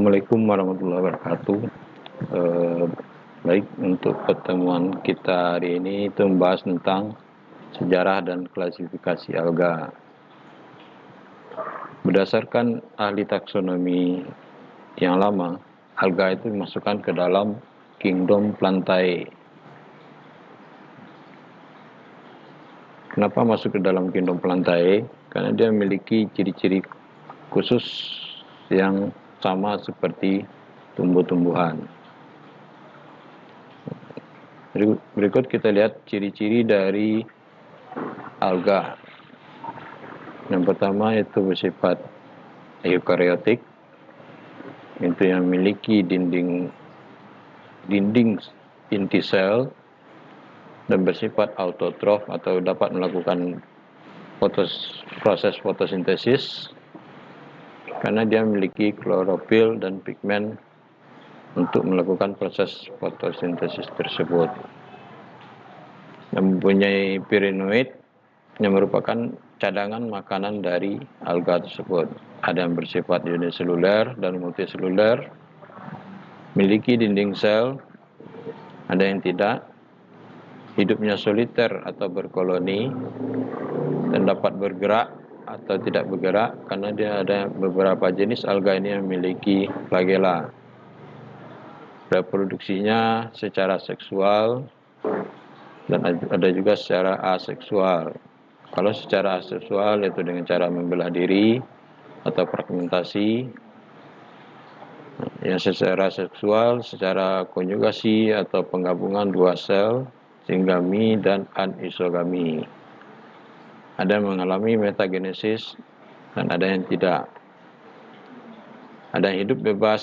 Assalamualaikum warahmatullahi wabarakatuh. Eh, Baik, untuk pertemuan kita hari ini itu membahas tentang sejarah dan klasifikasi alga. Berdasarkan ahli taksonomi yang lama, alga itu dimasukkan ke dalam kingdom Plantae. Kenapa masuk ke dalam kingdom Plantae? Karena dia memiliki ciri-ciri khusus yang sama seperti tumbuh-tumbuhan. Berikut kita lihat ciri-ciri dari alga. Yang pertama itu bersifat eukariotik, itu yang memiliki dinding inti sel dan bersifat autotrof atau dapat melakukan proses fotosintesis karena dia memiliki klorofil dan pigmen untuk melakukan proses fotosintesis tersebut. Dan mempunyai pirenoid yang merupakan cadangan makanan dari alga tersebut. Ada yang bersifat uniseluler dan multiseluler, memiliki dinding sel, ada yang tidak, hidupnya soliter atau berkoloni, dan dapat bergerak atau tidak bergerak karena dia ada beberapa jenis alga ini yang memiliki flagella. Reproduksinya secara seksual dan ada juga secara aseksual. Kalau secara aseksual yaitu dengan cara membelah diri atau fragmentasi. Yang secara seksual, secara konjugasi atau penggabungan dua sel, singami dan anisogami. Ada yang mengalami metagenesis dan ada yang tidak. Ada yang hidup bebas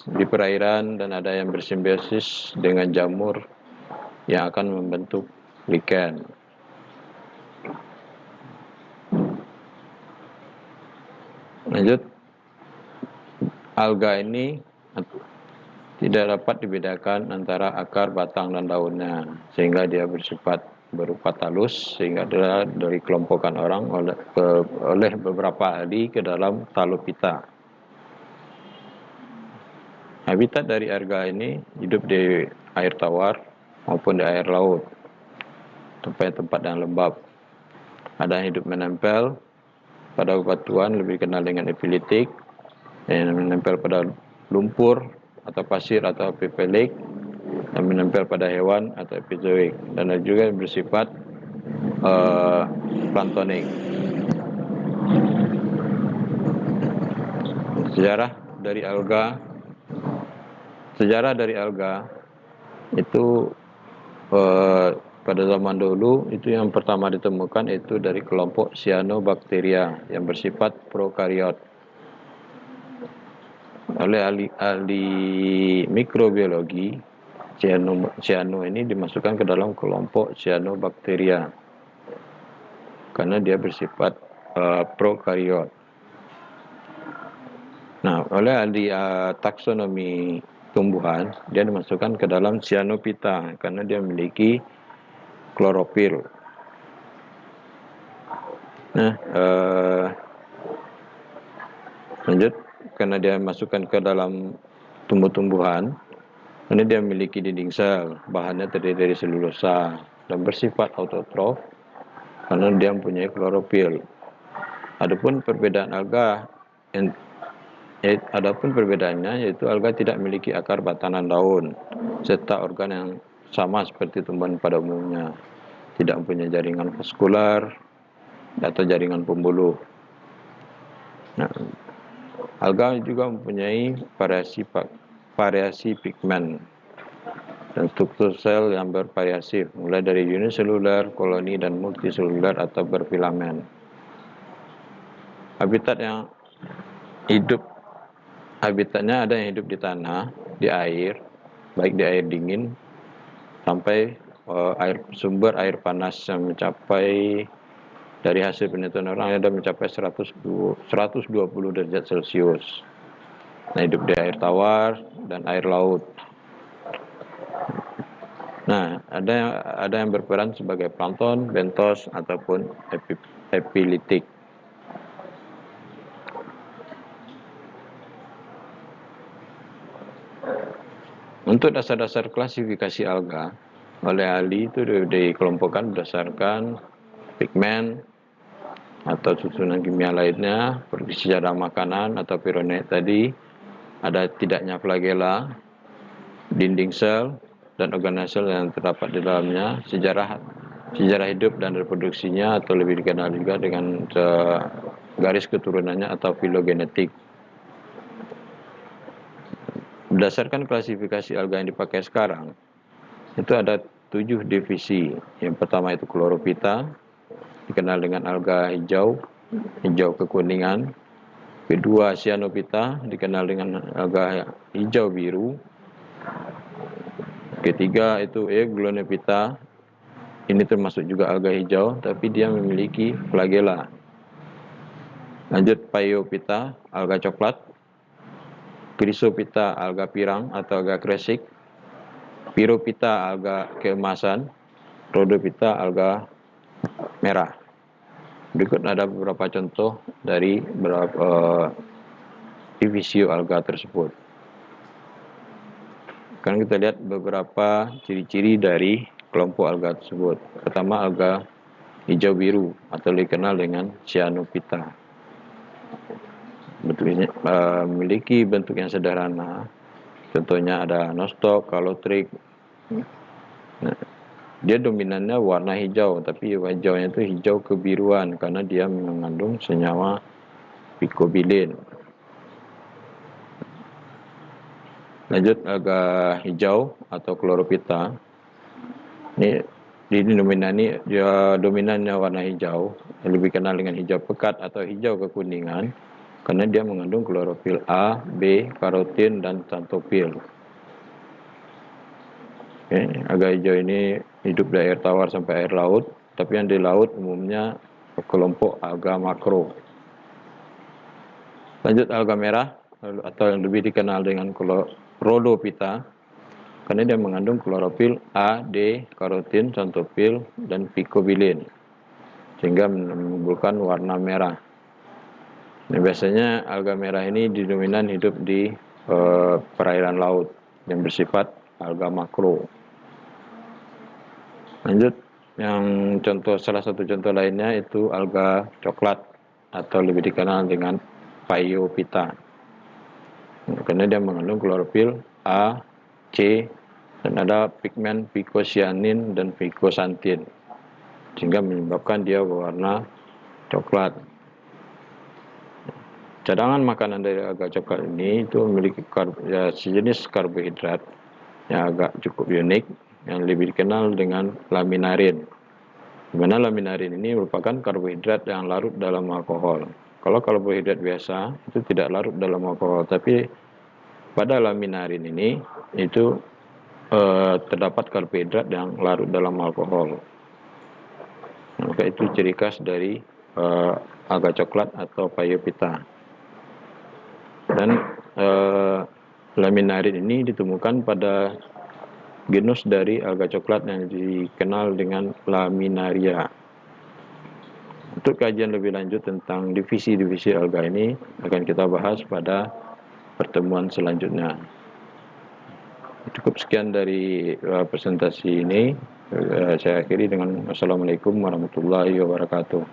di perairan dan ada yang bersimbiosis dengan jamur yang akan membentuk lichen. Lanjut, alga ini tidak dapat dibedakan antara akar, batang, dan daunnya, sehingga dia bersifat berupa talus, sehingga dia dikelompokan orang oleh beberapa ahli ke dalam Talophyta. Habitat dari alga ini hidup di air tawar maupun di air laut, tempat-tempat yang lembab. Ada yang hidup menempel pada batuan, lebih dikenal dengan epilitik, yang menempel pada lumpur atau pasir atau epipelik, yang menempel pada hewan atau epizoik, dan ada juga bersifat planktonik. Sejarah dari alga itu pada zaman dulu itu yang pertama ditemukan itu dari kelompok Cyanobacteria yang bersifat prokariot. Oleh ahli mikrobiologi, cyano ini dimasukkan ke dalam kelompok Cyanobacteria karena dia bersifat prokariot. Nah, oleh ahli taksonomi tumbuhan, dia dimasukkan ke dalam Cyanophyta karena dia memiliki klorofil. Nah, lanjut, karena dia masukkan ke dalam tumbuh-tumbuhan, ini dia memiliki dinding sel, bahannya terdiri dari selulosa dan bersifat autotrof karena dia mempunyai klorofil. Adapun perbedaannya yaitu alga tidak memiliki akar, batang, dan daun serta organ yang sama seperti tumbuhan pada umumnya. Tidak mempunyai jaringan vaskular atau jaringan pembuluh. Nah, alga juga mempunyai variasi pigmen dan struktur sel yang bervariasi, mulai dari uniseluler, koloni, dan multiseluler atau berfilamen. Habitatnya ada yang hidup di tanah, di air, baik di air dingin sampai sumber air panas yang mencapai, dari hasil penelitian orang ada mencapai 120 derajat Celcius. Nah, hidup di air tawar dan air laut. Nah, ada yang berperan sebagai plankton, bentos, ataupun epilitik. Untuk dasar-dasar klasifikasi alga oleh ahli itu dikelompokkan berdasarkan pigmen atau susunan kimia lainnya, seperti sejarah makanan atau pironet tadi, ada tidaknya flagela, dinding sel, dan organel sel yang terdapat di dalamnya, sejarah hidup dan reproduksinya atau lebih dikenal juga dengan garis keturunannya atau filogenetik. Berdasarkan klasifikasi alga yang dipakai sekarang, itu ada 7 divisi. Yang pertama itu chlorophyta, dikenal dengan alga hijau kekuningan. Kedua cyanophyta, dikenal dengan alga hijau biru. Ketiga itu Euglonephita, ini termasuk juga alga hijau, tapi dia memiliki flagela. Lanjut Phaeophyta, alga coklat. Chrysophyta, alga pirang atau alga kresik. Pyrophyta, alga keemasan. Rhodophyta, alga merah. Berikut ada beberapa contoh dari beberapa divisi alga tersebut. Sekarang kita lihat beberapa ciri-ciri dari kelompok alga tersebut. Pertama, alga hijau biru atau dikenal dengan cyanophyta. Bentuknya memiliki bentuk yang sederhana. Contohnya ada nostoc, kalotrik. Nah, dia dominannya warna hijau, tapi hijaunya itu hijau kebiruan karena dia mengandung senyawa picobilin. Lanjut alga hijau atau chlorophyta. Ini dominannya warna hijau, lebih kenal dengan hijau pekat atau hijau kekuningan, karena dia mengandung klorofil A, B, karotin, dan xanthophyll. Alga hijau ini hidup di air tawar sampai air laut, tapi yang di laut umumnya kelompok alga makro. Lanjut alga merah atau yang lebih dikenal dengan Rhodophyta, karena dia mengandung klorofil A, D, karotin, xanthophyll, dan picobilin, sehingga menimbulkan warna merah. Nah, biasanya alga merah ini dominan hidup di perairan laut yang bersifat alga makro. Lanjut, salah satu contoh lainnya itu alga coklat atau lebih dikenal dengan Phaeophyta, karena dia mengandung klorofil A, C, dan ada pigmen phycocyanin dan phycosanthin, sehingga menyebabkan dia berwarna coklat. Cadangan makanan dari alga coklat ini itu memiliki sejenis karbohidrat yang agak cukup unik, yang lebih dikenal dengan laminarin. Di mana laminarin ini merupakan karbohidrat yang larut dalam alkohol. Kalau karbohidrat biasa itu tidak larut dalam alkohol, tapi pada laminarin ini itu terdapat karbohidrat yang larut dalam alkohol. Maka itu ciri khas dari alga coklat atau Phaeophyta. Dan laminarin ini ditemukan pada genus dari alga coklat yang dikenal dengan Laminaria. Untuk kajian lebih lanjut tentang divisi-divisi alga ini akan kita bahas pada pertemuan selanjutnya. Cukup sekian dari presentasi ini. Saya akhiri dengan wassalamualaikum warahmatullahi wabarakatuh.